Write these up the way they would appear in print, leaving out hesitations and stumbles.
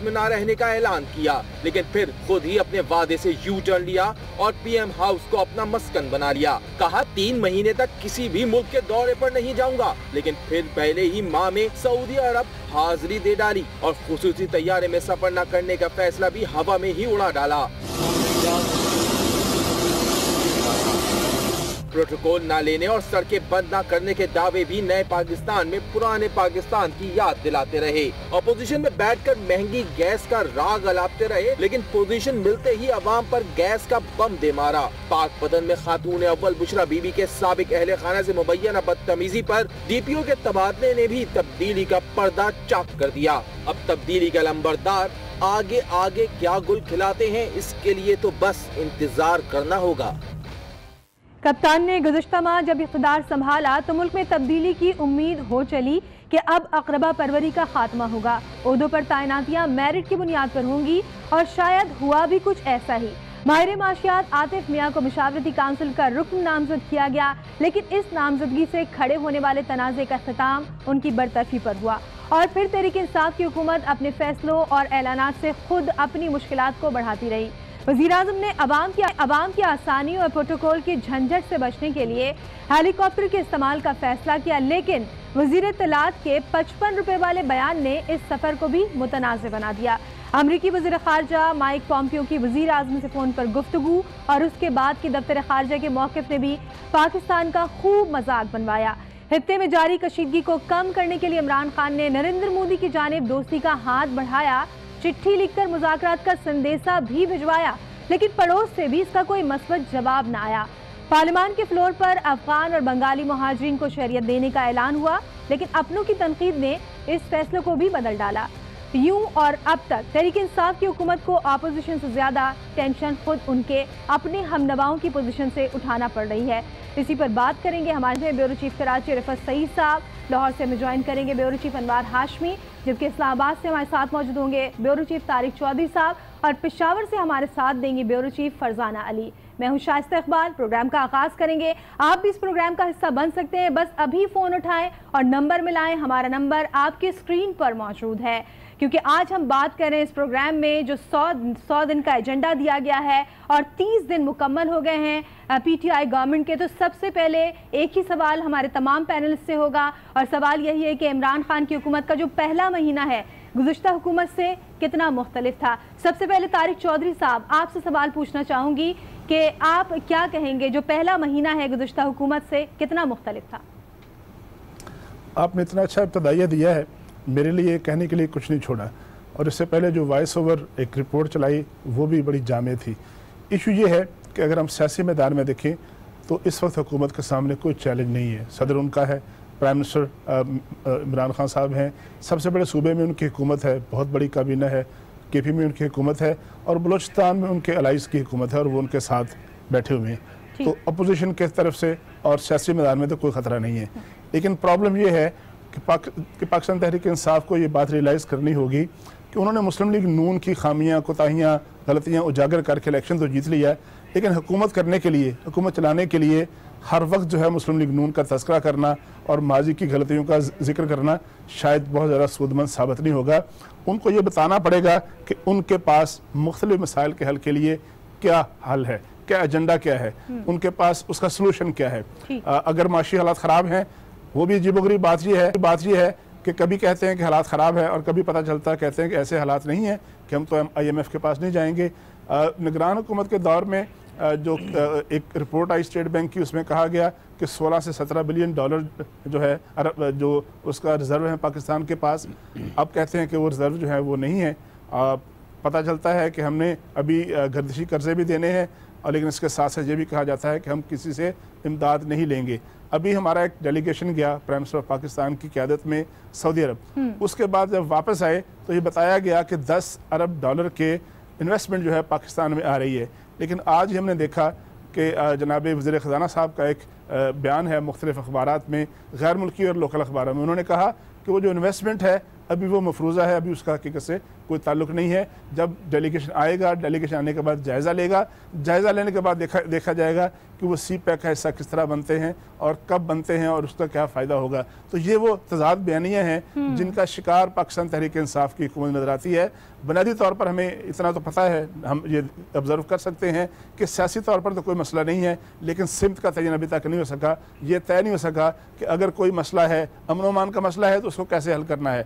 Talks में न रहने का ऐलान किया, लेकिन फिर खुद ही अपने वादे से यू टर्न लिया और पीएम हाउस को अपना मस्कन बना लिया। कहा 3 महीने तक किसी भी मुल्क के दौरे पर नहीं जाऊंगा, लेकिन फिर पहले ही माह में सऊदी अरब हाजिरी दे डाली और खुसूसी तैयारे में सफर न करने का फैसला भी हवा में ही उड़ा डाला। प्रोटोकॉल न लेने और सड़कें बंद न करने के दावे भी नए पाकिस्तान में पुराने पाकिस्तान की याद दिलाते रहे। अपोजिशन में बैठकर महंगी गैस का राग अलापते रहे, लेकिन पोजीशन मिलते ही अवाम पर गैस का बम दे मारा। पाक पतन में खातून अव्वल बुशरा बीबी के साबिक अहले खाना से मुबैना बदतमीजी पर डीपीओ के तबादले ने भी तब्दीली का पर्दा चाक कर दिया। अब तब्दीली का लंबरदार आगे आगे क्या गुल खिलाते हैं, इसके लिए तो बस इंतजार करना होगा। कप्तान ने गुज़श्ता माह जब इक़्तिदार संभाला तो मुल्क में तब्दीली की उम्मीद हो चली कि अब अक़रबा परवरी का खात्मा होगा, ओहदों पर तैनातियाँ मेरिट की बुनियाद पर होंगी और शायद हुआ भी कुछ ऐसा ही। माहिर माशियात आतिफ मियाँ को मशावरती काउंसिल का रुकन नामजद किया गया, लेकिन इस नामजदगी से खड़े होने वाले तनाज़े का अख्ताम उनकी बरतरफी पर हुआ और फिर तहरीक इंसाफ की हुकूमत अपने फैसलों और ऐलानात से खुद अपनी मुश्किलात को बढ़ाती रही। वज़ीर-ए-आज़म ने अवाम की आसानी और प्रोटोकॉल की झंझट से बचने के लिए हेलीकॉप्टर के इस्तेमाल का फैसला किया, लेकिन वज़ीर इत्तलात के 55 रुपए वाले बयान ने इस सफ़र को भी मुतनाज़ बना दिया। अमरीकी वज़ीर ख़ारजा माइक पॉम्पियो की वज़ीर-ए-आज़म से फ़ोन पर गुफ्तगू और उसके बाद की दफ्तर ख़ारजा के मौक़िफ़ ने भी पाकिस्तान का खूब मजाक बनवाया। खित्ते में जारी कशीदगी को कम करने के लिए इमरान खान ने नरेंद्र मोदी की जानिब दोस्ती का हाथ बढ़ाया, चिट्ठी लिखकर मुज़ाकरात का संदेशा भी भिजवाया, लेकिन पड़ोस से भी इसका कोई मस्बत जवाब न आया। पार्लियामान के फ्लोर पर अफगान और बंगाली मुहाजिरीन को शरीयत देने का ऐलान हुआ, लेकिन अपनों की तनकीद ने इस फैसले को भी बदल डाला। यूं और अब तक तहरीक इंसाफ की हुकूमत को अपोजिशन से ज्यादा टेंशन खुद उनके अपने हमनवाओं की पोजीशन से उठाना पड़ रही है। इसी पर बात करेंगे हमारे ब्यूरो चीफ कराची रिफत सईद साहब, लाहौर से हमें ज्वाइन करेंगे ब्यूरो चीफ अनवार हाशमी, जबकि इस्लामाबाद से हमारे साथ मौजूद होंगे ब्यूरो चीफ तारिक चौधरी साहब और पेशावर से हमारे साथ देंगे ब्यूरो चीफ फरजाना अली। मैं हूं शाइस्ता इकबाल। प्रोग्राम का आगाज करेंगे। आप भी इस प्रोग्राम का हिस्सा बन सकते हैं, बस अभी फ़ोन उठाएं और नंबर मिलाएं। हमारा नंबर आपकी स्क्रीन पर मौजूद है, क्योंकि आज हम बात कर रहे हैं इस प्रोग्राम में जो 100 दिन का एजेंडा दिया गया है और 30 दिन मुकम्मल हो गए हैं पीटीआई गवर्नमेंट के। तो सबसे पहले एक ही सवाल हमारे तमाम पैनलिस्ट से होगा और सवाल यही है कि इमरान खान की हुकूमत का जो पहला महीना है गुज़श्ता हुकूमत से कितना मुख्तलिफ था। सबसे पहले तारिक चौधरी साहब, आपसे सवाल पूछना चाहूँगी कि आप क्या कहेंगे, जो पहला महीना है गुज़श्ता हुकूमत से कितना मुख्तलिफ था? आपने इतना अच्छा इब्तदाइया दिया है, मेरे लिए कहने के लिए कुछ नहीं छोड़ा। और इससे पहले जो वॉइस ओवर एक रिपोर्ट चलाई वो भी बड़ी जामे थी। इशू ये है कि अगर हम सियासी मैदान में देखें तो इस वक्त हुकूमत के सामने कोई चैलेंज नहीं है। सदर उनका है, प्राइम मिनिस्टर इमरान खान साहब हैं, सबसे बड़े सूबे में उनकी हुकूमत है, बहुत बड़ी काबीना है, केपी में उनकी हुकूमत है और बलोचिस्तान में उनके अलाइज की हुकूमत है और वो उनके साथ बैठे हुए हैं। तो अपोजिशन की तरफ से और सियासी मैदान में तो कोई ख़तरा नहीं है। लेकिन प्रॉब्लम ये है कि पाकिस्तान तहरीक इंसाफ को ये बात रियलाइज़ करनी होगी कि उन्होंने मुस्लिम लीग नून की खामियां, कोताहियां, गलतियां उजागर करके इलेक्शन तो जीत लिया, लेकिन हुकूमत करने के लिए, हुकूमत चलाने के लिए हर वक्त जो है मुस्लिम लीग नून का तस्करा करना और माजी की गलतियों का जिक्र करना शायद बहुत ज़्यादा सूदमंद साबित नहीं होगा। उनको ये बताना पड़ेगा कि उनके पास मुख्तलिफ मसाइल के हल के लिए क्या हल है, क्या एजेंडा क्या है, उनके पास उसका सलूशन क्या है। अगर माशी हालात ख़राब हैं, वो भी अजीबोगरीब बात ये है कि कभी कहते हैं कि हालात ख़राब है और कभी पता चलता कहते हैं कि ऐसे हालात नहीं है कि हम तो IMF के पास नहीं जाएंगे। निगरान हुकूमत के दौर में जो एक रिपोर्ट आई स्टेट बैंक की, उसमें कहा गया कि 16 से 17 बिलियन डॉलर जो है जो उसका रिज़र्व है पाकिस्तान के पास। अब कहते हैं कि वो रिज़र्व जो है वो नहीं है। पता चलता है कि हमने अभी गर्दिशी कर्जे भी देने हैं और लेकिन इसके साथ साथ ये भी कहा जाता है कि हम किसी से इमदाद नहीं लेंगे। अभी हमारा एक डेलीगेशन गया प्राइम मिनिस्टर ऑफ पाकिस्तान की क़यादत में सऊदी अरब, उसके बाद जब वापस आए तो ये बताया गया कि 10 अरब डॉलर के इन्वेस्टमेंट जो है पाकिस्तान में आ रही है। लेकिन आज ही हमने देखा कि जनाब वज़ीर ख़ज़ाना साहब का एक बयान है मुख्तलिफ़ अखबारात में, गैर मुल्की और लोकल अखबारों में, उन्होंने कहा कि वो जो इन्वेस्टमेंट है अभी वो मफरूज़ा है, अभी उसका हकीकत से कोई ताल्लुक नहीं है। जब डेलीगेशन आएगा, डेलीगेशन आने के बाद जायज़ा लेगा, जायज़ा लेने के बाद देखा जाएगा कि वो CPEC का हिस्सा किस तरह बनते हैं और कब बनते हैं और उसका क्या फ़ायदा होगा। तो ये वो तजाद बयानियाँ हैं जिनका शिकार पाकिस्तान तहरीक इंसाफ की हुकूमत नज़र आती है। बुनियादी तौर पर हमें इतना तो पता है, हम ये ऑब्ज़र्व कर सकते हैं कि सियासी तौर पर तो कोई मसला नहीं है, लेकिन सिमत का तयन अभी तक नहीं हो सका। ये तय नहीं हो सका कि अगर कोई मसला है, अमन अमान का मसला है तो उसको कैसे हल करना है,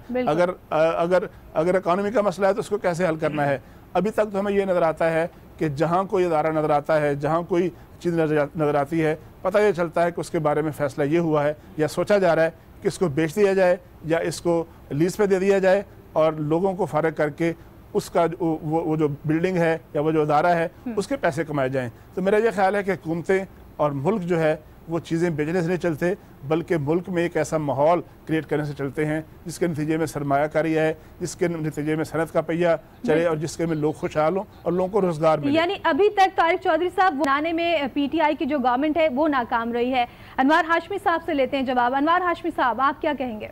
अगर इकॉनमी का मसला है तो उसको कैसे हल करना है। अभी तक तो हमें ये नज़र आता है कि जहाँ कोई इदारा नज़र आता है, जहाँ कोई चीज़ नज़र आती है, पता ये चलता है कि उसके बारे में फ़ैसला ये हुआ है या सोचा जा रहा है कि इसको बेच दिया जाए या इसको लीज़ पे दे दिया जाए और लोगों को फारग करके उसका वो जो बिल्डिंग है या वो जो इदारा है उसके पैसे कमाए जाएँ। तो मेरा ये ख्याल है कि हुकूमतें और मुल्क जो है वो चीज़ें बेचने से नहीं चलते, बल्कि मुल्क में एक ऐसा माहौल क्रिएट करने से चलते हैं जिसके नतीजे में सरमायाकारी है, जिसके नतीजे में सनत का पहिया चले और जिसके में लोग खुशहाल हों और लोगों को रोजगार मिले। यानी अभी तक तारिक चौधरी साहब बनाने में PTI की जो गवर्नमेंट है वो नाकाम रही है। अनवार हाशमी साहब से लेते हैं जवाब। अनवार हाशमी साहब, आप क्या कहेंगे?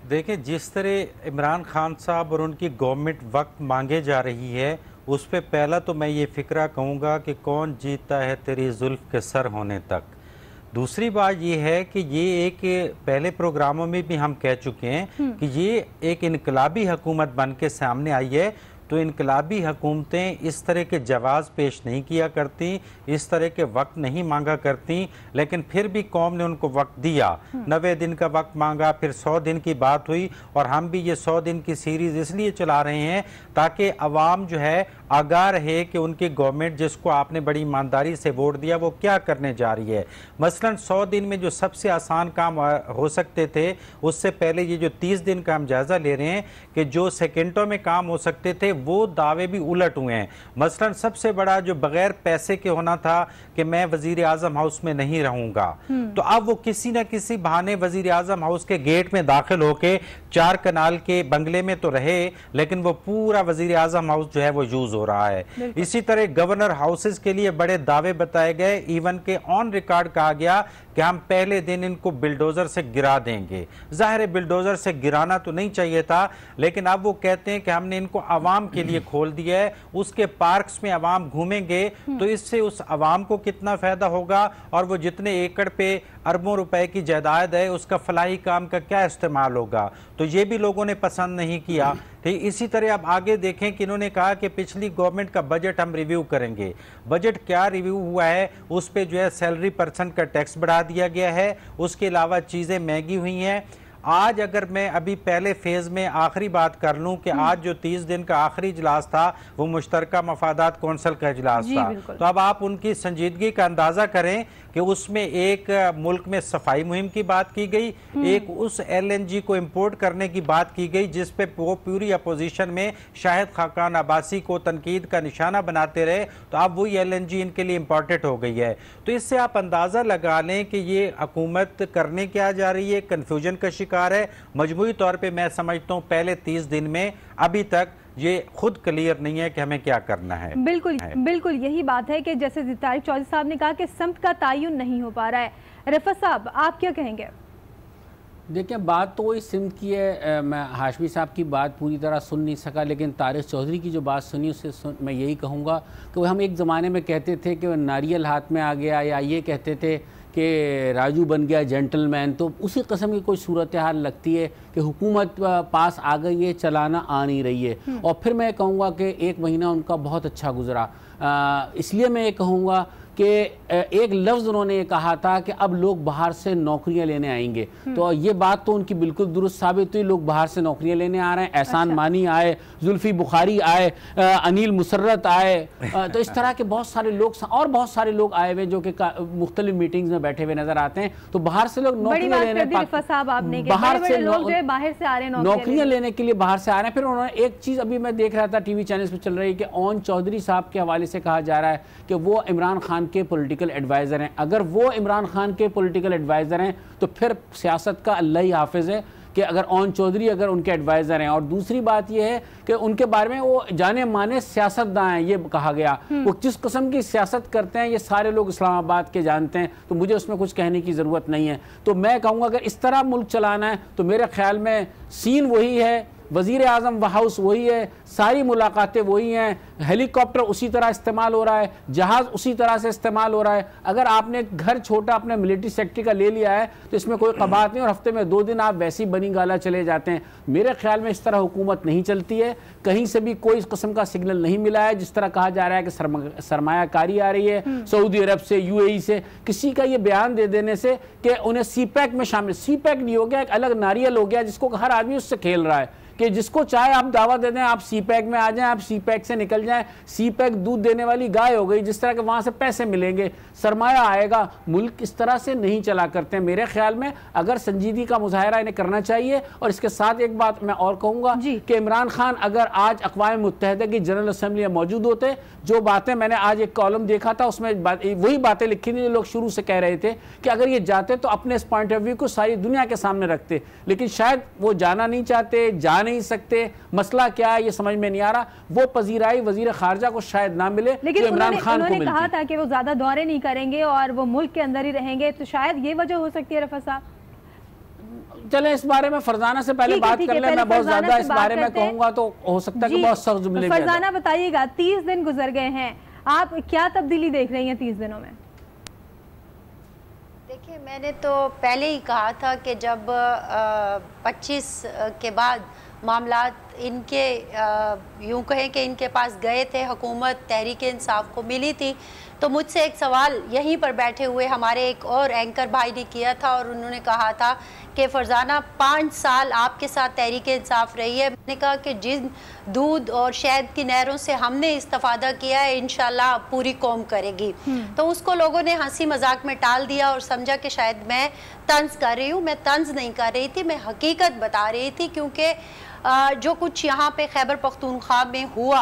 देखिए, जिस तरह इमरान खान साहब और उनकी गवर्नमेंट वक्त मांगे जा रही है, उस पर पहला तो मैं ये फ़िक्रा कहूँगा कि कौन जीता है तेरी जुल्फ़ के सर होने तक। दूसरी बात ये है कि ये एक पहले प्रोग्रामों में भी हम कह चुके हैं कि ये एक इनकलाबी हुकूमत बन के सामने आई है। तो इनकलाबी हुकूमतें इस तरह के जवाब पेश नहीं किया करती, इस तरह के वक्त नहीं मांगा करती, लेकिन फिर भी कौम ने उनको वक्त दिया। 90 दिन का वक्त मांगा, फिर 100 दिन की बात हुई, और हम भी ये 100 दिन की सीरीज़ इसलिए चला रहे हैं ताकि अवाम जो है आगाह रहे कि उनकी गवर्नमेंट जिसको आपने बड़ी ईमानदारी से वोट दिया वो क्या करने जा रही है। मसलन 100 दिन में जो सबसे आसान काम हो सकते थे, उससे पहले ये जो 30 दिन का हम जायज़ा ले रहे हैं कि जो सेकेंडों में काम हो सकते थे वो दावे भी उलट हुए हैं। मसलन सबसे बड़ा जो बगैर पैसे के होना था कि मैं वजीर आजम हाउस में नहीं रहूंगा, तो अब वो किसी न किसी बहाने वजीर आजम हाउस के गेट में दाखिल होके 4 कनाल के बंगले में तो रहे, लेकिन वो पूरा वजीर आजम हाउस जो है वो यूज हो रहा है। इसी तरह गवर्नर हाउसेस के लिए बड़े दावे बताए गए, इवन के ऑन रिकॉर्ड कहा गया कि हम पहले दिन इनको बिल्डोजर से गिरा देंगे। जाहिर है बिल्डोजर से गिराना तो नहीं चाहिए था, लेकिन अब वो कहते हैं कि हमने इनको आवाम के लिए खोल दिया है, उसके पार्क्स में आवाम घूमेंगे, तो इससे उस आवाम को कितना फायदा होगा, और वो जितने एकड़ पे अरबों रुपए की जायदाद है उसका फलाही काम का क्या इस्तेमाल होगा। तो ये भी लोगों ने पसंद नहीं किया। ठीक इसी तरह आप आगे देखें कि इन्होंने कहा कि पिछली गवर्नमेंट का बजट हम रिव्यू करेंगे। बजट क्या रिव्यू हुआ है, उस पे जो है सैलरी पर्सन का टैक्स बढ़ा दिया गया है, उसके अलावा चीज़ें महंगी हुई हैं। आज अगर मैं अभी पहले फेज में आखिरी बात कर लूं कि आज जो 30 दिन का आखिरी इजलास था वो मुश्तरका मफादात कौंसिल का इजलास था, तो अब आप उनकी संजीदगी का अंदाजा करें कि उसमें एक मुल्क में सफाई मुहिम की बात की गई, एक उस LNG को इंपोर्ट करने की बात की गई जिस पे वो पूरी अपोजिशन में शाहिद खाकान अब्बासी को तनकीद का निशाना बनाते रहे, तो अब वही LNG इनके लिए इम्पोर्टेड हो गई है। तो इससे आप अंदाज़ा लगा लें कि ये हुकूमत करने क्या जा रही है, कन्फ्यूजन का शिकार है। मजमूई तौर पर मैं समझता हूँ पहले 30 दिन में अभी तक ये खुद क्लियर नहीं है कि हमें क्या करना है। बिल्कुल यही बात है कि जैसे तारिक चौधरी साहब ने कहा कि समत का तयन नहीं हो पा रहा है। रफ़त साहब, आप क्या कहेंगे? देखिए, बात तो वही सिमत की है। मैं हाशमी साहब की बात पूरी तरह सुन नहीं सका, लेकिन तारिक चौधरी की जो बात सुनी उससे मैं यही कहूँगा कि हम एक ज़माने में कहते थे कि नारियल हाथ में आ गया, या ये कहते थे कि राजू बन गया जेंटलमैन। तो उसी किस्म की कोई सूरत हाल लगती है कि हुकूमत पास आ गई है, चलाना आ नहीं रही है। और फिर मैं कहूँगा कि 1 महीना उनका बहुत अच्छा गुजरा। इसलिए मैं ये कहूँगा कि एक लफ्ज़ उन्होंने ये कहा था कि अब लोग बाहर से नौकरियां लेने आएंगे, तो ये बात तो उनकी बिल्कुल दुरुस्त साबित हुई। लोग बाहर से नौकरियां लेने आ रहे हैं। एहसान मानी आए, जुल्फी बुखारी आए, अनिल मुसर्रत आए, तो इस तरह के बहुत सारे लोग और बहुत सारे लोग आए हुए जो कि मुख्तलिफ मीटिंग्स में बैठे हुए नजर आते हैं। तो बाहर से लोग नौकरियां लेने, नौकरियां लेने के लिए बाहर से आ रहे हैं। फिर उन्होंने एक चीज़ अभी मैं देख रहा था TV चैनल्स पर चल रही है कि ओन चौधरी साहब के हवाले से कहा जा रहा है कि वो इमरान खान के पॉलिटिकल एडवाइज़र हैं। अगर वो इमरान खान के पॉलिटिकल एडवाइज़र हैं तो फिर सियासत का अल्लाह ही हाफिज़ है कि अगर ओन चौधरी अगर उनके एडवाइज़र हैं। और दूसरी बात यह है कि उनके बारे में वो जाने माने सियासतदान हैं, ये कहा गया। वो जिस किस्म की सियासत करते हैं ये सारे लोग इस्लामाबाद के जानते हैं, तो मुझे उसमें कुछ कहने की ज़रूरत नहीं है। तो मैं कहूँगा अगर इस तरह मुल्क चलाना है तो मेरे ख्याल में सीन वही है वज़ीर आज़म हाउस वही है, सारी मुलाकातें वही हैं, हेलीकॉप्टर उसी तरह इस्तेमाल हो रहा है, जहाज़ उसी तरह से इस्तेमाल हो रहा है। अगर आपने घर छोटा अपने मिलिट्री सेक्टर का ले लिया है तो इसमें कोई कबात नहीं, और हफ्ते में 2 दिन आप वैसी बनी गाला चले जाते हैं। मेरे ख्याल में इस तरह हुकूमत नहीं चलती है, कहीं से भी कोई इस किस्म का सिग्नल नहीं मिला है। जिस तरह कहा जा रहा है कि सरमायाकारी आ रही है सऊदी अरब से, यूएई से, किसी का ये बयान दे देने से कि उन्हें सीपैक में शामिल, सीपैक नहीं हो गया, एक अलग नारियल हो गया जिसको हर आदमी उससे खेल रहा है कि जिसको चाहे आप दावा दे दें, आप सीपैक में आ जाएं, आप सीपैक से निकल जाएं। सीपैक दूध देने वाली गाय हो गई, जिस तरह के वहां से पैसे मिलेंगे, सरमाया आएगा। मुल्क इस तरह से नहीं चला करते हैं। मेरे ख्याल में अगर संजीदगी का मुजाहरा इन्हें करना चाहिए। और इसके साथ एक बात मैं और कहूंगा कि इमरान खान अगर आज अक़वाम मुत्तहिदा की जनरल असम्बली में मौजूद होते, जो बातें मैंने आज एक कॉलम देखा था उसमें वही बातें लिखी थी जो लोग शुरू से कह रहे थे कि अगर ये जाते तो अपने इस पॉइंट ऑफ व्यू को सारी दुनिया के सामने रखते, लेकिन शायद वो जाना नहीं चाहते, जा नहीं सकते। मसला क्या है ये समझ में नहीं आ रहा। वो पजीराई वजीर खारजा को शायद ना मिले, लेकिन इमरान खान को मिलती। कहा था कि वो ज्यादा दौरे नहीं करेंगे और वो मुल्क के अंदर ही रहेंगे, तो शायद ये वजह हो सकती है। रफा साहब चले इस बारे में फरजाना से पहले बात कर ले। मैं बहुत ज्यादा इस बारे में कहूंगा तो हो सकता है कि बहुत सख्त जुमले में। फरजाना बताइएगा, 30 दिन गुजर गए हैं, आप क्या तब्दीली देख रही हैं 30 दिनों में? देखिए, मैंने तो पहले ही कहा था कि जब 25 के बाद मामलात इनके यूँ कहें कि इनके पास गए थे, हुकूमत तहरीक इंसाफ को मिली थी, तो मुझसे एक सवाल यहीं पर बैठे हुए हमारे एक और एंकर भाई ने किया था और उन्होंने कहा था कि फरजाना 5 साल आपके साथ तहरीक इंसाफ रही है। मैंने कहा कि जिन दूध और शहद की नहरों से हमने इस्तेफादा किया है इंशाल्लाह पूरी कौम करेगी। तो उसको लोगों ने हंसी मजाक में टाल दिया और समझा कि शायद मैं तंज कर रही हूँ। मैं तंज नहीं कर रही थी, मैं हकीकत बता रही थी, क्योंकि जो कुछ यहाँ पे खैबर पख्तूनख्वा में हुआ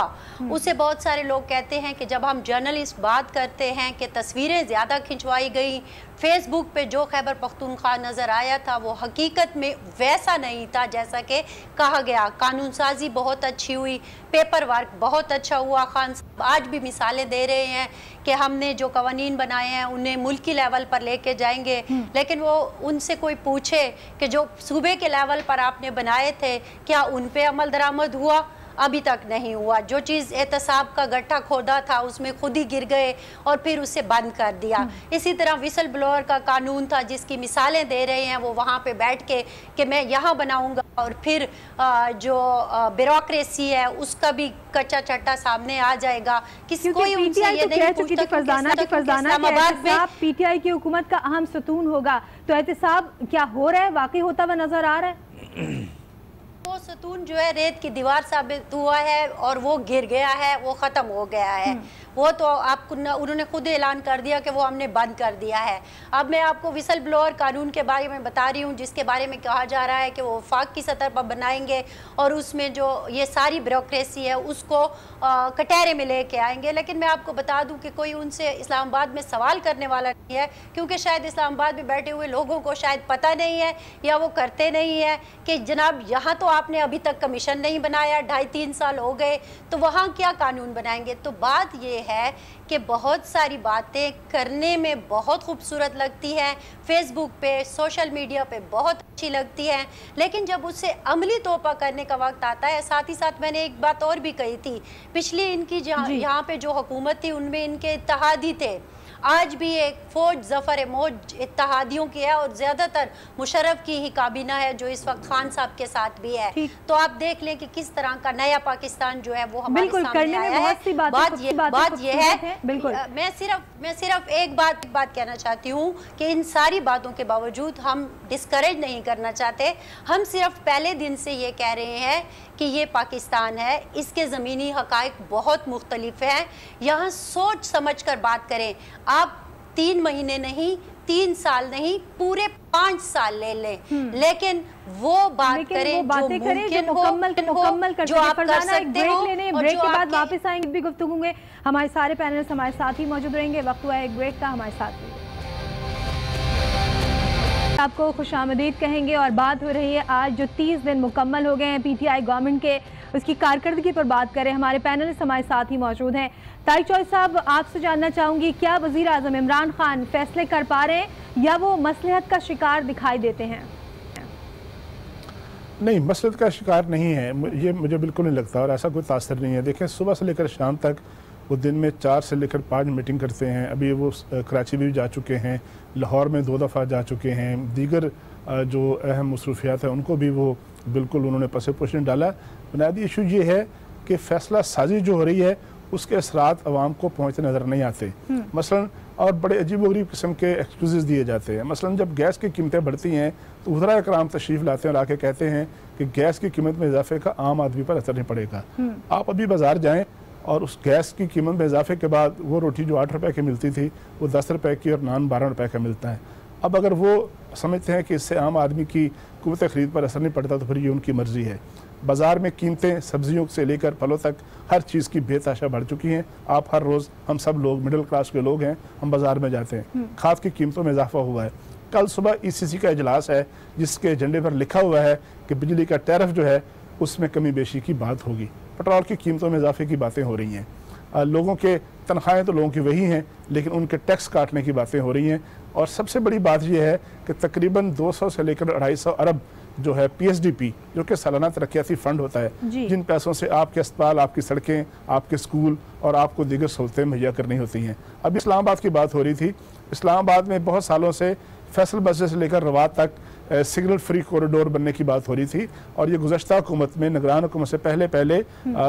उसे बहुत सारे लोग कहते हैं कि जब हम जर्नलिस्ट बात करते हैं कि तस्वीरें ज़्यादा खिंचवाई गई, फेसबुक पे जो खैबर पख्तूनख्वा नज़र आया था वो हकीकत में वैसा नहीं था जैसा कि कहा गया। कानून साजी बहुत अच्छी हुई, पेपर वर्क बहुत अच्छा हुआ। खान साहब आज भी मिसालें दे रहे हैं कि हमने जो कवानीन बनाए हैं उन्हें मुल्की लेवल पर लेके जाएंगे, लेकिन वो उनसे कोई पूछे कि जो सूबे के लेवल पर आपने बनाए थे क्या उन पे अमल दरामद हुआ? अभी तक नहीं हुआ। जो चीज़ एहतसाब का गड्ढा खोदा था उसमें खुद ही गिर गए और फिर उसे बंद कर दिया। इसी तरह विसल ब्लोअर का कानून था जिसकी मिसालें दे रहे हैं वो वहाँ पे बैठ के कि मैं यहाँ बनाऊँगा, और फिर जो ब्यूरोक्रेसी है उसका भी कच्चा चट्टा सामने आ जाएगा। किसी कोई उनसे ये नहीं पूछता कि पीटीआई की हुकूमत का अहम सतून होगा, तो एहतसाब क्या हो रहा है, वाकई होता हुआ नजर आ रहा है? वो सतून जो है रेत की दीवार साबित हुआ है और वो गिर गया है, वो ख़त्म हो गया है। वो तो आपको उन्होंने खुद ऐलान कर दिया कि वो हमने बंद कर दिया है। अब मैं आपको विसल ब्लोअर कानून के बारे में बता रही हूँ जिसके बारे में कहा जा रहा है कि वो वफाक की सतह पर बनाएंगे और उसमें जो ये सारी ब्यूरोक्रेसी है उसको कटहरे में लेके आएंगे। लेकिन मैं आपको बता दूं कि कोई उनसे इस्लामाबाद में सवाल करने वाला नहीं है, क्योंकि शायद इस्लामाबाद में बैठे हुए लोगों को शायद पता नहीं है या वो करते नहीं है कि जनाब यहाँ तो आपने अभी तक कमीशन नहीं बनाया, 2.5-3 साल हो गए, तो वहाँ क्या कानून बनाएंगे? तो बात ये है कि बहुत सारी बातें करने में बहुत खूबसूरत लगती हैं, फेसबुक पे, सोशल मीडिया पे बहुत अच्छी लगती हैं, लेकिन जब उससे अमली तौर करने का वक्त आता है। साथ ही साथ मैंने एक बात और भी कही थी, पिछली इनकी यहाँ पे जो हुकूमत थी उनमें इनके इत्तेहादी थे, आज भी एक फौज ज़फ़र मौज इत्तेहादियों की है और ज़्यादातर मुशर्रफ की ही काबीना है जो इस वक्त खान साहब के साथ भी है। तो आप देख लें कि किस तरह का नया पाकिस्तान जो है वो हमारे सामने आया है। बात ये है, मैं सिर्फ एक बात कहना चाहती हूँ कि इन सारी बातों के बावजूद हम डिस्करेज नहीं करना चाहते। हम सिर्फ पहले दिन से ये कह रहे हैं कि ये पाकिस्तान है, इसके ज़मीनी हक़ाइक़ बहुत मुख्तलिफ हैं, यहाँ सोच समझ कर बात करें। आप 3 महीने नहीं, 3 साल नहीं, पूरे 5 साल ले लें, लेकिन वो बात करें जो मुमकिन हो, जो आप कर सकते हो। ब्रेक के बाद वापस आएंगे, भी गुफ्तगू होंगे, हमारे सारे पैनलिस्ट हमारे साथ ही मौजूद रहेंगे। वक्त हुआ है एक ब्रेक का, हमारे साथ रहिए। आपको खुशामदीद कहेंगे और बात हो रही है आज जो 30 दिन मुकम्मल हो गए हैं पीटीआई गवर्नमेंट के, उसकी कारकर्दगी पर बात करें। हमारे पैनलिस्ट हमारे साथ ही मौजूद हैं। तारिक चौधरी साहब, आपसे जानना चाहूंगी, क्या वज़ीर आज़म इमरान खान फैसले कर पा रहे हैं या वो मसलहत का शिकार दिखाई देते हैं? नहीं, मसलत का शिकार नहीं है, ये मुझे बिल्कुल नहीं लगता और ऐसा कोई तासर नहीं है। देखें, सुबह से लेकर शाम तक वो दिन में 4 से लेकर 5 मीटिंग करते हैं। अभी वो कराची भी जा चुके हैं, लाहौर में 2 दफ़ा जा चुके हैं, दीगर जो अहम मसरूफियात हैं उनको भी वो बिल्कुल उन्होंने पसे पोषण डाला। बुनियादी इशू ये है कि फ़ैसला साजी जो हो रही है उसके असरात अवाम को पहुँचते नज़र नहीं आते। मसलन और बड़े अजीब-ओ-गरीब किस्म के एक्सक्यूज़ दिए जाते हैं। मसलन जब गैस की कीमतें बढ़ती हैं तो वज़रा कराम तशरीफ़ लाते हैं और आके कहते हैं कि गैस की कीमत में इजाफे का आम आदमी पर असर नहीं पड़ेगा। आप अभी बाज़ार जाएँ और उस गैस की कीमत में इजाफे के बाद वो रोटी जो 8 रुपए की मिलती थी वो 10 रुपए की और नान 12 रुपए का मिलता है। अब अगर वो समझते हैं कि इससे आम आदमी की क़ुव्वत ख़रीद पर असर नहीं पड़ता तो फिर ये उनकी मर्ज़ी है। बाज़ार में कीमतें सब्जियों से लेकर फलों तक हर चीज़ की बेतहाशा बढ़ चुकी हैं। आप हर रोज़, हम सब लोग मिडिल क्लास के लोग हैं, हम बाज़ार में जाते हैं, खाद की कीमतों में इजाफा हुआ है। कल सुबह ECC का इजलास है जिसके एजेंडे पर लिखा हुआ है कि बिजली का टैरिफ जो है उसमें कमी बेशी की बात होगी। पेट्रोल की कीमतों में इजाफे की बातें हो रही हैं। लोगों के तनख्वाहें तो लोगों की वही हैं लेकिन उनके टैक्स काटने की बातें हो रही हैं। और सबसे बड़ी बात यह है कि तकरीबन 200 से लेकर 250 अरब जो है PSDP जो कि सालाना तरक्याती फ़ंड होता है, जिन पैसों से आपके अस्पताल, आपकी सड़कें, आपके स्कूल और आपको दीगर सहूलतें मुहैया करनी होती हैं। अब इस्लामाबाद की बात हो रही थी। इस्लामाबाद में बहुत सालों से फैसल बस्ती से लेकर रवात तक सिग्नल फ्री कॉरिडोर बनने की बात हो रही थी और ये गुज़श्ता हुकूमत में, निगरान हुकूमत से पहले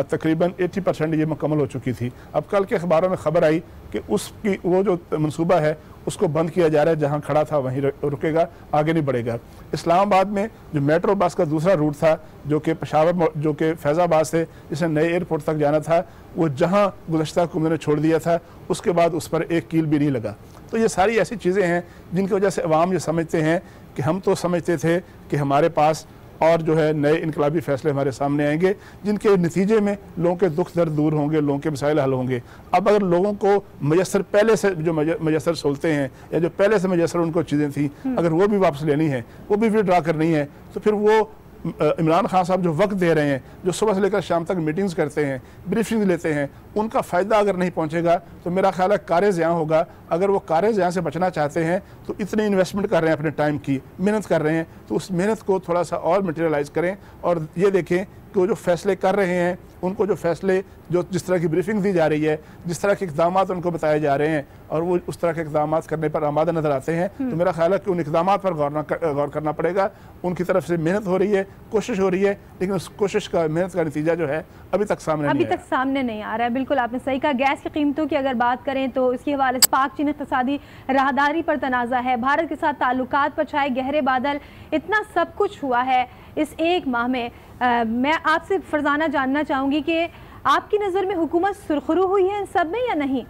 तकरीबन 80% ये मुकम्मल हो चुकी थी। अब कल के अखबारों में खबर आई कि उसकी वो जो मनसूबा है उसको बंद किया जा रहा है, जहाँ खड़ा था वहीं रुकेगा, आगे नहीं बढ़ेगा। इस्लामाबाद में जो मेट्रो बस का दूसरा रूट था जो कि पेशावर, जो कि फैज़ाबाद से जिसे नए एयरपोर्ट तक जाना था, वो जहाँ गुज़श्ता हुकूमत ने छोड़ दिया था उसके बाद उस पर एक कील भी नहीं लगा। तो ये सारी ऐसी चीज़ें हैं जिनकी वजह से अवाम ये समझते हैं कि हम तो समझते थे कि हमारे पास और जो है नए इनकलाबी फैसले हमारे सामने आएंगे जिनके नतीजे में लोगों के दुख दर्द दूर होंगे, लोगों के मसाइल हल होंगे। अब अगर लोगों को मयसर पहले से जो मयसर सहूलतें हैं या जो पहले से मयसर उनको चीज़ें थी अगर वो भी वापस लेनी है, वो भी विड्रा करनी है, तो फिर वो इमरान खान साहब जो वक्त दे रहे हैं, जो सुबह से लेकर शाम तक मीटिंग्स करते हैं, ब्रीफिंग लेते हैं, उनका फ़ायदा अगर नहीं पहुंचेगा तो मेरा ख्याल है कार्य ज़ियाँ होगा। अगर वो कार्य ज़ियाँ से बचना चाहते हैं तो इतनी इन्वेस्टमेंट कर रहे हैं, अपने टाइम की मेहनत कर रहे हैं, तो उस मेहनत को थोड़ा सा और मटेरियलाइज़ करें और ये देखें कि वो जो फैसले कर रहे हैं उनको जो फैसले जो जिस तरह की ब्रीफिंग दी जा रही है, जिस तरह के इक़दाम उनको बताए जा रहे हैं और वो उस तरह के इक़दाम करने पर आमादा नज़र आते हैं, तो मेरा ख्याल है कि उन इक़दाम पर गौर करना पड़ेगा। उनकी तरफ से मेहनत हो रही है, कोशिश हो रही है, लेकिन उस कोशिश का, मेहनत का नतीजा जो है अभी तक सामने नहीं आ रहा है। बिल्कुल आपने सही कहा। गैस की कीमतों की अगर बात करें तो इसके हवाले से पाक चीन इक़्तिसादी राहदारी पर तनाज़ा है, भारत के साथ ताल्लुकात पर छाए गहरे बादल, इतना सब कुछ हुआ है इस एक माह में। मैं आपसे फरजाना जानना चाहूँगी कि आपकी नज़र में हुकूमत सुरखरू हुई है इन सब में या नहीं?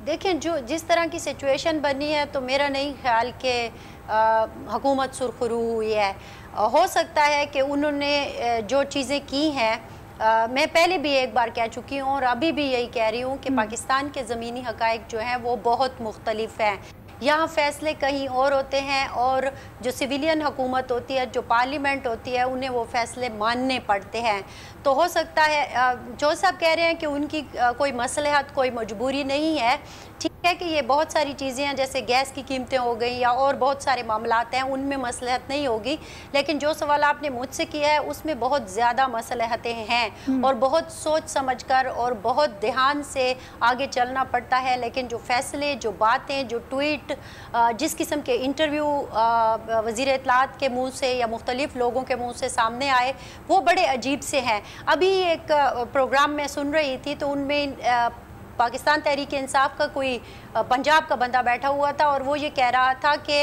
देखें, जो जिस तरह की सिचुएशन बनी है तो मेरा नहीं ख्याल कि हुकूमत सुरखरू हुई है। हो सकता है कि उन्होंने जो चीज़ें की हैं, मैं पहले भी एक बार कह चुकी हूँ और अभी भी यही कह रही हूँ कि पाकिस्तान के ज़मीनी हक़ाइक़ जो हैं वो बहुत मुख्तलिफ हैं। यहाँ फ़ैसले कहीं और होते हैं और जो सिविलियन हुकूमत होती है, जो पार्लियामेंट होती है, उन्हें वो फ़ैसले मानने पड़ते हैं। तो हो सकता है जो साहब कह रहे हैं कि उनकी कोई मसलहत, कोई मजबूरी नहीं है। ठीक है कि ये बहुत सारी चीज़ें हैं जैसे गैस की कीमतें हो गई या और बहुत सारे मामलात हैं, उनमें मसलहत नहीं होगी, लेकिन जो सवाल आपने मुझसे किया है उसमें बहुत ज़्यादा मसलहतें हैं और बहुत सोच समझकर और बहुत ध्यान से आगे चलना पड़ता है। लेकिन जो फ़ैसले, जो बातें, जो ट्वीट, जिस किस्म के इंटरव्यू वज़ीर इत्तलाआत के मुँह से या मुख्तलिफ़ लोगों के मुँह से सामने आए, वो बड़े अजीब से हैं। अभी एक प्रोग्राम में सुन रही थी तो उनमें पाकिस्तान तहरीक इंसाफ का कोई पंजाब का बंदा बैठा हुआ था और वो ये कह रहा था कि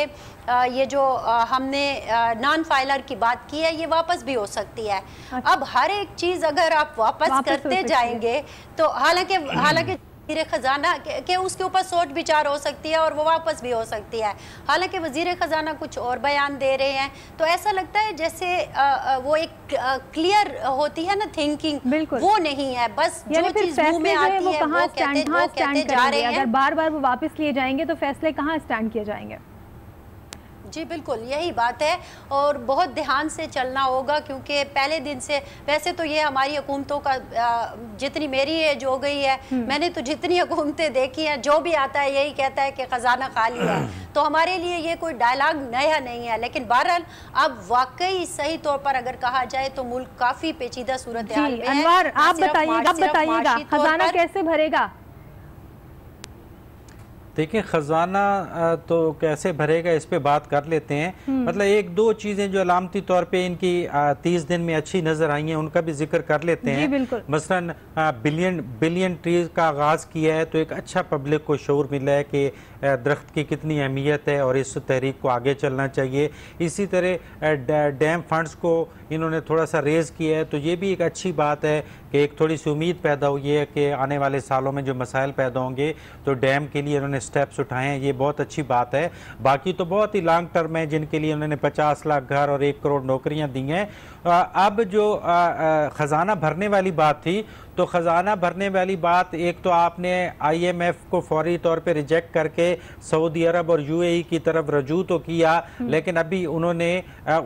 ये जो हमने नॉन फाइलर की बात की है ये वापस भी हो सकती है। अब हर एक चीज़ अगर आप वापस करते जाएंगे तो हालांकि वज़ीर ख़जाना के उसके ऊपर सोच विचार हो सकती है और वो वापस भी हो सकती है। हालांकि वज़ीर ख़जाना कुछ और बयान दे रहे हैं तो ऐसा लगता है जैसे वो एक क्लियर होती है ना थिंकिंग, वो नहीं है। बस जो चीज़ मुंह में आती है वो कहते जा रहे हैं। अगर बार बार वो वापस लिए जाएंगे तो फैसले कहाँ स्टैंड किए जाएंगे? जी बिल्कुल यही बात है, और बहुत ध्यान से चलना होगा, क्योंकि पहले दिन से वैसे तो ये हमारी हुकूमतों का जितनी मेरी एज हो गई है, मैंने तो जितनी हुकूमतें देखी हैं, जो भी आता है यही कहता है कि खजाना खाली है। तो हमारे लिए ये कोई डायलॉग नया नहीं है, लेकिन बहरहाल अब वाकई सही तौर पर अगर कहा जाए तो मुल्क काफी पेचीदा सूरत हाल में है। अनवर, आप बताइएगा खजाना कैसे भरेगा? देखिए, ख़जाना तो कैसे भरेगा इस पे बात कर लेते हैं। मतलब एक दो चीज़ें जो अलामती तौर पे इनकी 30 दिन में अच्छी नज़र आई हैं उनका भी जिक्र कर लेते हैं। मसलन बिलियन ट्रीज का आगाज़ किया है, तो एक अच्छा पब्लिक को शऊर मिला है कि दरख्त की कितनी अहमियत है और इस तहरीक को आगे चलना चाहिए। इसी तरह डैम फंड्स को इन्होंने थोड़ा सा रेज़ किया है, तो ये भी एक अच्छी बात है कि एक थोड़ी सी उम्मीद पैदा हुई है कि आने वाले सालों में जो मसाइल पैदा होंगे तो डैम के लिए इन्होंने स्टेप्स उठाए हैं, ये बहुत अच्छी बात है। बाकी तो बहुत ही लॉन्ग टर्म है जिनके लिए उन्होंने 50 लाख घर और 1 करोड़ नौकरियां दी हैं। अब जो ख़जाना भरने वाली बात थी, तो ख़जाना भरने वाली बात, एक तो आपने IMF को फौरी तौर पे रिजेक्ट करके सऊदी अरब और UAE की तरफ रजू तो किया, लेकिन अभी उन्होंने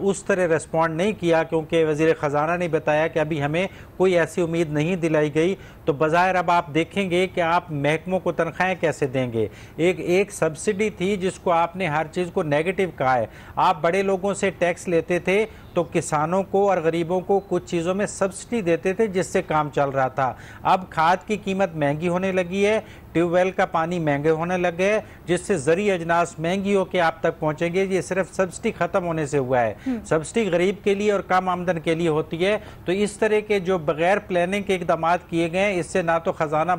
उस तरह रिस्पॉन्ड नहीं किया, क्योंकि वज़ीर ख़जाना ने बताया कि अभी हमें कोई ऐसी उम्मीद नहीं दिलाई गई। तो बज़ाहिर अब आप देखेंगे कि आप महकमों को तनख्वाहें कैसे देंगे। एक सब्सिडी थी जिसको आपने हर चीज़ को नेगेटिव कहा है। आप बड़े लोगों से टैक्स लेते थे तो किसानों को और गरीबों को कुछ चीज़ों में सब्सिडी देते थे जिससे काम चल रहा था। अब खाद की कीमत महंगी होने लगी है, ट्यूबवेल का पानी महंगे होने लगे, जिससे ज़रूरी अजनास महंगी होकर आप तक पहुंचेंगे। ये सिर्फ सब्सिडी ख़त्म होने से हुआ है। सब्सिडी गरीब के लिए और कम आमदन के लिए होती है। तो इस तरह के जो बगैर प्लानिंग के इकदाम किए गए, इससे ना तो ख़जाना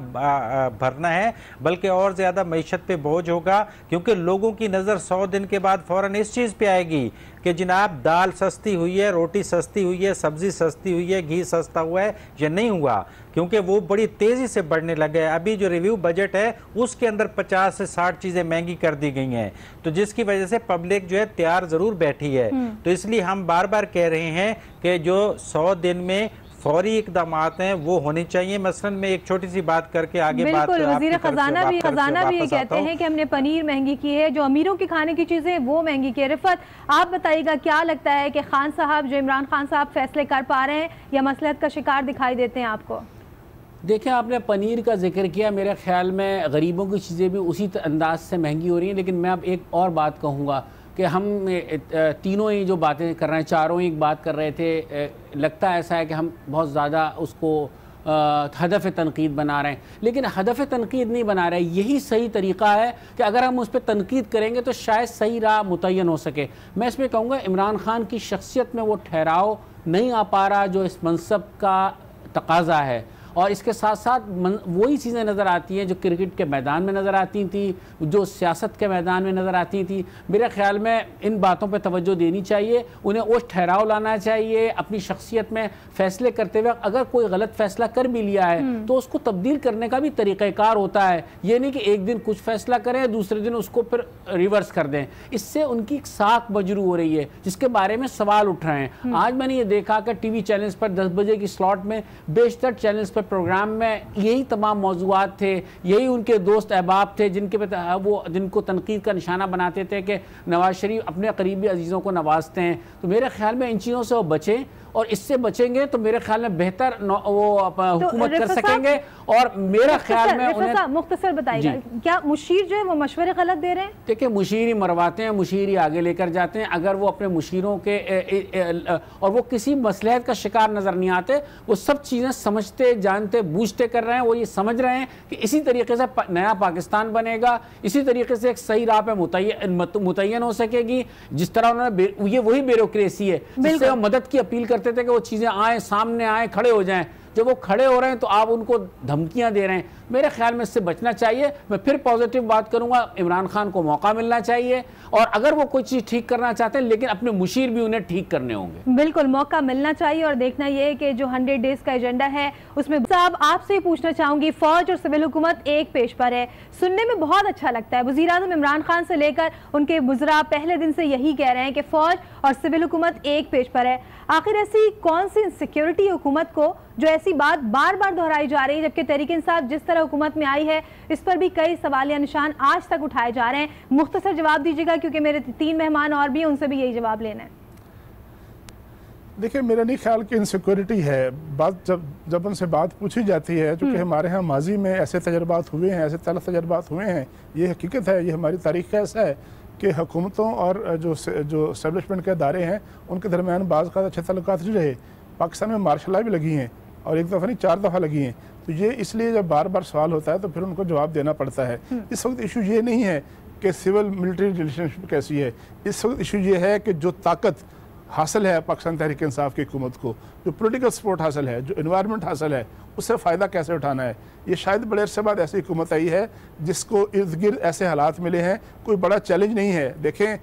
भरना है बल्कि और ज़्यादा मईशत पे बोझ होगा, क्योंकि लोगों की नज़र 100 दिन के बाद फ़ौरन इस चीज़ पे आएगी कि जनाब दाल सस्ती हुई है, रोटी सस्ती हुई है, सब्ज़ी सस्ती हुई है, घी सस्ता हुआ है या नहीं हुआ, क्योंकि वो बड़ी तेज़ी से बढ़ने लगे। अभी जो रिव्यू बजट है उसके अंदर 50 से 60 चीज़ें महंगी कर दी गई हैं, तो जिसकी वजह से पब्लिक जो है तैयार ज़रूर बैठी है। तो इसलिए हम बार बार कह रहे हैं कि जो 100 दिन में फौरी इकदाम हैं वो होने चाहिए। मसलन में एक छोटी सी बात करके आगे बात, वज़ीर ख़जाना भी कहते हैं कि हमने पनीर महंगी की है, जो अमीरों की खाने की चीज़ें वो महंगी की है। रिफत, आप बताइएगा क्या लगता है कि खान साहब, जो इमरान खान साहब फैसले कर पा रहे हैं या मसलहत का शिकार दिखाई देते हैं आपको? देखिए, आपने पनीर का जिक्र किया, मेरे ख्याल में गरीबों की चीज़ें भी उसी अंदाज से महंगी हो रही हैं। लेकिन मैं अब एक और बात कहूँगा कि हम तीनों ही जो बातें कर रहे हैं, चारों ही एक बात कर रहे थे, लगता ऐसा है कि हम बहुत ज़्यादा उसको हदफ तनकीद बना रहे हैं, लेकिन हदफ तनकीद नहीं बना रहे। यही सही तरीक़ा है कि अगर हम उस पर तनकीद करेंगे तो शायद सही राह मुतय्यन हो सके। मैं इसमें कहूँगा इमरान खान की शख्सियत में वो ठहराव नहीं आ पा रहा जो इस मनसब का तकाजा है, और इसके साथ साथ वही चीज़ें नज़र आती हैं जो क्रिकेट के मैदान में नज़र आती थी, जो सियासत के मैदान में नज़र आती थी। मेरे ख्याल में इन बातों पे तवज्जो देनी चाहिए, उन्हें वो ठहराव लाना चाहिए अपनी शख्सियत में। फ़ैसले करते हुए अगर कोई गलत फ़ैसला कर भी लिया है तो उसको तब्दील करने का भी तरीक़ाकार होता है। ये नहीं कि एक दिन कुछ फ़ैसला करें दूसरे दिन उसको फिर रिवर्स कर दें। इससे उनकी एक साख बजरू हो रही है जिसके बारे में सवाल उठ रहे हैं। आज मैंने ये देखा कि TV चैनल्स पर 10 बजे की स्लॉट में बेशतर चैनल्स पर प्रोग्राम में यही तमाम मौज़ूआत थे, यही उनके दोस्त अहबाब थे जिनको तनकीद का निशाना बनाते थे कि नवाज शरीफ अपने करीबी अजीज़ों को नवाजते हैं। तो मेरे ख्याल में इन चीज़ों से वो बचें, और इससे बचेंगे तो मेरे ख्याल में बेहतर वो हुकूमत कर सकेंगे। और मेरा ख्याल में उन्हें मुख्तसर बताइएगा, क्या मुशीर जो है वो मशवरे गलत दे रहे हैं? देखिए, मुशीर ही मरवाते हैं, मुशीर ही आगे लेकर जाते हैं। अगर वो अपने मुशीरों के और वो किसी मसलहत का शिकार नजर नहीं आते, वो सब चीज़ें समझते जानते बूझते कर रहे हैं। वो ये समझ रहे हैं कि इसी तरीके से नया पाकिस्तान बनेगा, इसी तरीके से एक सही राह पे मुतय्यन हो सकेगी। जिस तरह उन्होंने ये वही ब्यूरोक्रेसी है जिससे वो मदद की अपील करते थे कि वो चीज़ें आए, सामने आए, खड़े हो जाएं। जब वो खड़े हो रहे हैं तो आप उनको धमकियां दे रहे हैं। मेरे ख्याल में इससे बचना चाहिए। मैं फिर पॉजिटिव बात करूंगा, इमरान खान को मौका मिलना चाहिए, और अगर वो कोई चीज़ ठीक करना चाहते हैं लेकिन अपने मुशीर भी उन्हें ठीक करने होंगे। बिल्कुल मौका मिलना चाहिए। और देखना ये है कि जो 100 डेज का एजेंडा है उसमें साहब आपसे ही पूछना चाहूंगी, फौज और सिविल हुकूमत एक पेज पर है, सुनने में बहुत अच्छा लगता है। वज़ीर आज़म इमरान खान से लेकर उनके बुज़रा पहले दिन से यही कह रहे हैं कि फौज और सिविल हुकूमत एक पेज पर है। आखिर ऐसी कौन सी सिक्योरिटी हुकूमत को जो ऐसी बात बार बार दोहराई जा रही है, जबकि तहरीक इंसाफ जिस तरह हुकूमत में आई है इस पर भी कई सवालिया निशान आज तक उठाए जा रहे हैं। मुख्तसर जवाब दीजिएगा क्योंकि मेरे 3 मेहमान और भी हैं, उनसे भी यही जवाब लेना है। देखिए, मेरा नहीं ख्याल कि इनसिक्योरिटी है। बात जब उनसे बात पूछी जाती है, चूँकि हमारे यहाँ माजी में ऐसे तजर्बात हुए हैं, ऐसे तलख तजर्बात हुए हैं, ये हकीकत है, ये हमारी तारीख का ऐसा है कि हुकूमतों और जो एस्टेब्लिशमेंट के अदारे हैं उनके दरमियान बाज़ का अच्छे तल्लुकात नहीं रहे। पाकिस्तान में मार्शल लॉ भी लगी हैं और एक दफ़ा नहीं 4 दफ़ा लगी हैं। तो ये इसलिए जब बार बार सवाल होता है तो फिर उनको जवाब देना पड़ता है। इस वक्त इशू ये नहीं है कि सिविल मिलिट्री रिलेशनशिप कैसी है, इस वक्त इशू ये है कि जो ताकत हासिल है पाकिस्तान तहरीक इंसाफ की हुकूमत को, जो पॉलिटिकल सपोर्ट हासिल है, जो इन्वायरमेंट हासिल है, उससे फ़ायदा कैसे उठाना है। ये शायद बड़े अरसे बाद ऐसी हुकूमत आई है जिसको इर्द गिर्द ऐसे हालात मिले हैं, कोई बड़ा चैलेंज नहीं है। देखें,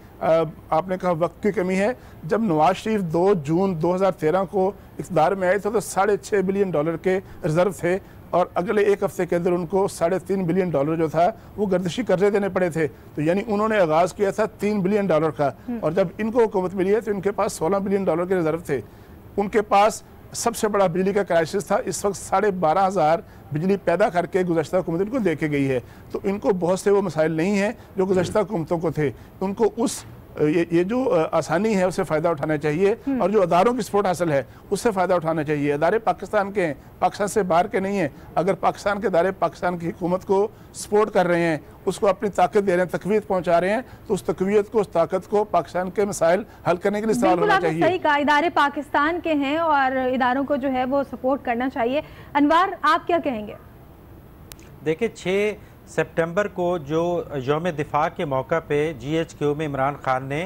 आपने कहा वक्त की कमी है। जब नवाज शरीफ 2 जून 2013 को इक़्तिदार में आए थे तो $6.5 बिलियन के रिजर्व थे और अगले 1 हफ्ते के अंदर उनको $3.5 बिलियन जो था वो गर्दिशी कर्जे देने पड़े थे। तो यानी उन्होंने आगाज़ किया था $3 बिलियन का, और जब इनको हुकूमत मिली है तो इनके पास $16 बिलियन के रिजर्व थे। उनके पास सबसे बड़ा बिजली का क्राइसिस था। इस वक्त 12,500 बिजली पैदा करके गुज़श्ता हुकूमत इनको दे के गई है। तो इनको बहुत से वो मसाइल नहीं हैं जो गुज़श्ता हुकूमतों को थे। उनको उस ये जो आसानी है उससे फ़ायदा उठाना चाहिए और जो अदारों की सपोर्ट हासिल है उससे फ़ायदा उठाना चाहिए। अदारे पाकिस्तान के हैं, पाकिस्तान से बाहर के नहीं हैं। अगर पाकिस्तान के अदारे पाकिस्तान की हुकूमत को सपोर्ट कर रहे हैं, उसको अपनी ताकत दे रहे हैं, तकवीत पहुँचा रहे हैं, तो उस तकवीत को, उस ताकत को पाकिस्तान के मसाइल हल करने के लिए इस्तेमाल होना चाहिए। सही कहा, इदारे पाकिस्तान के हैं और इदारों को जो है वो सपोर्ट करना चाहिए। अनवार, आप क्या कहेंगे? देखिए, 6 सितंबर को जो यौम दिफा के मौका पे GHQ में इमरान खान ने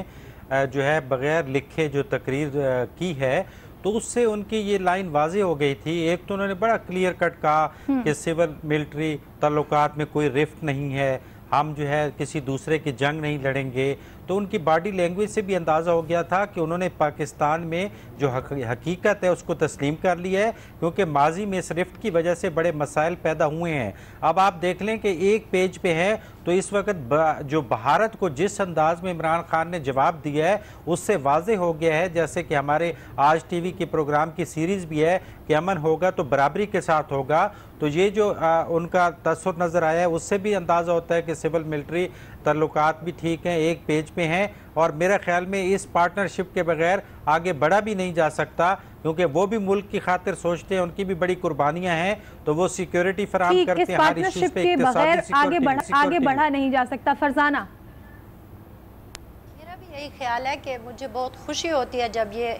जो है बग़ैर लिखे जो तकरीर की है, तो उससे उनकी ये लाइन वाज़ेह हो गई थी। एक तो उन्होंने बड़ा क्लियर कट कहा कि सिविल मिलिट्री तल्लुकात में कोई रिफ्ट नहीं है, हम जो है किसी दूसरे की जंग नहीं लड़ेंगे। तो उनकी बॉडी लैंग्वेज से भी अंदाज़ा हो गया था कि उन्होंने पाकिस्तान में जो हकीकत है उसको तस्लीम कर लिया है, क्योंकि माजी में इस रिफ्ट की वजह से बड़े मसाइल पैदा हुए हैं। अब आप देख लें कि एक पेज पे है तो इस वक्त जो भारत को जिस अंदाज में इमरान खान ने जवाब दिया है उससे वाज़ेह हो गया है, जैसे कि हमारे आज TV की प्रोग्राम की सीरीज़ भी है कि अमन होगा तो बराबरी के साथ होगा। तो ये जो उनका तसव्वुर नज़र आया है उससे भी अंदाज़ा होता है कि सिविल मिलिट्री तल्लुकात भी ठीक हैं, एक पेज पे हैं। और मेरे ख्याल में इस पार्टनरशिप के बगैर आगे बढ़ा भी नहीं जा सकता, क्योंकि वो भी मुल्क की खातिर सोचते हैं, उनकी भी बड़ी कुर्बानियां हैं, तो वो सिक्योरिटी फराहम करते हैं। पार्टनरशिप के बगैर आगे बढ़ा नहीं जा सकता। फरजाना, मेरा भी यही ख्याल है कि मुझे बहुत खुशी होती है जब ये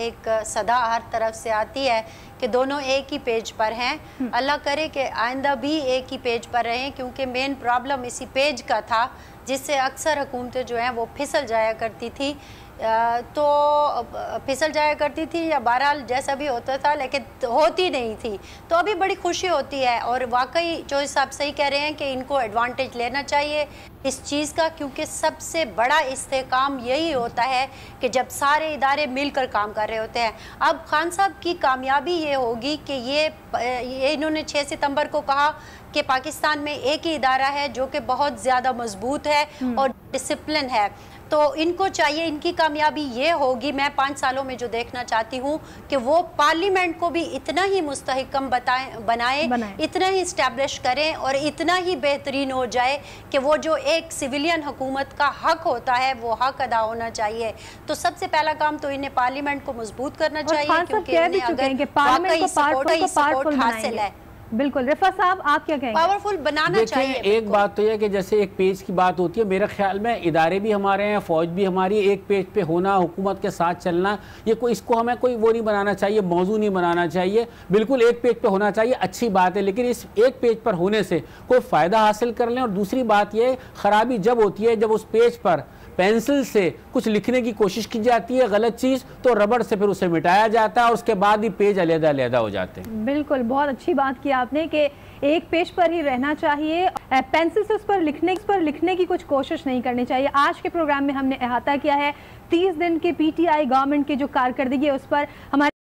एक सदा हर तरफ से आती है कि दोनों एक ही पेज पर हैं। अल्लाह करे कि आइंदा भी एक ही पेज पर रहें, क्योंकि मेन प्रॉब्लम इसी पेज का था जिससे अक्सर हुकूमतें जो हैं वो फिसल जाया करती थी। तो फिसल जाया करती थी या बहरहाल जैसा भी होता था, लेकिन होती नहीं थी। तो अभी बड़ी खुशी होती है और वाकई चौधरी साहब सही कह रहे हैं कि इनको एडवांटेज लेना चाहिए इस चीज़ का, क्योंकि सबसे बड़ा इस्तेहकाम यही होता है कि जब सारे इदारे मिलकर काम कर रहे होते हैं। अब खान साहब की कामयाबी ये होगी कि ये इन्होंने 6 सितंबर को कहा कि पाकिस्तान में एक ही इदारा है जो कि बहुत ज़्यादा मजबूत है और डिसिप्लिन है। तो इनको चाहिए, इनकी कामयाबी ये होगी, मैं 5 सालों में जो देखना चाहती हूँ कि वो पार्लियामेंट को भी इतना ही मुस्तहकम बनाए, इतना ही इस्टेब्लिश करें और इतना ही बेहतरीन हो जाए कि वो जो एक सिविलियन हुकूमत का हक होता है वो हक अदा होना चाहिए। तो सबसे पहला काम तो इन्हें पार्लियामेंट को मजबूत करना चाहिए, क्योंकि इन्हें अगर वाकई सपोर्ट हासिल है। बिल्कुल। रिफा साहब, आप क्या कहेंगे? पावरफुल बनाना चाहिए। एक बात तो यह कि जैसे एक पेज की बात होती है, मेरे ख्याल में इदारे भी हमारे हैं, फौज भी हमारी, एक पेज पे होना, हुकूमत के साथ चलना, ये कोई इसको हमें कोई वो नहीं बनाना चाहिए, मौजू नहीं बनाना चाहिए। बिल्कुल एक पेज पे होना चाहिए, अच्छी बात है, लेकिन इस एक पेज पर होने से कोई फ़ायदा हासिल कर लें। और दूसरी बात ये, ख़राबी जब होती है जब उस पेज पर पेंसिल से कुछ लिखने की कोशिश की जाती है गलत चीज़, तो रबड़ से फिर उसे मिटाया जाता है और उसके बाद ही पेज अलग-अलग हो जाते हैं। बिल्कुल, बहुत अच्छी बात की आपने कि एक पेज पर ही रहना चाहिए, पेंसिल से उस पर लिखने की कुछ कोशिश नहीं करनी चाहिए। आज के प्रोग्राम में हमने अहाता किया है 30 दिन के PTI गवर्नमेंट की जो कारकर्दगी है उस पर। हमारे